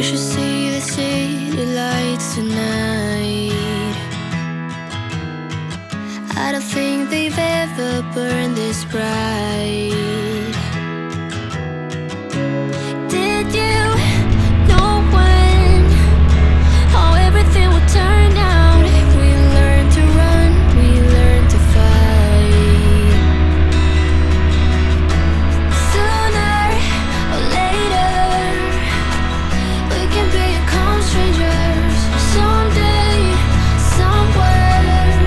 You should see the city lights tonight. I don't think they've ever burned this bright. Did you know when how everything would turn out? We learned to run, we learned to fight. Sooner or later, we can become strangers. Someday, somewhere,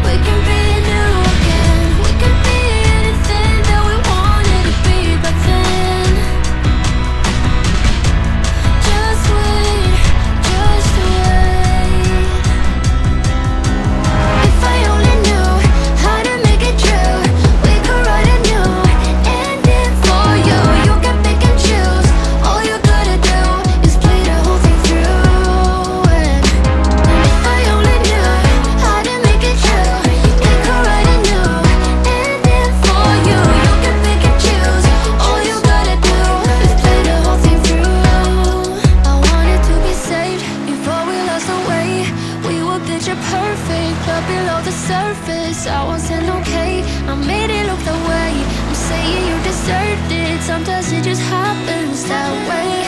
we can be new again. We can be anything that we wanted to be back then. Just wait, just wait. If I only knew how to make it true, we could write a new ending for you. You can pick and choose. All you gotta do is play the whole thing through. And if I only knew how to make it true, we could write a new ending for you. You can pick and choose. All you gotta do is play the whole thing through. I wanted to be saved before we lost our way. We were picture perfect, but below the surface, I wasn't okay. I made it look that way. I'm saying you deserved it. Sometimes it just happens that way.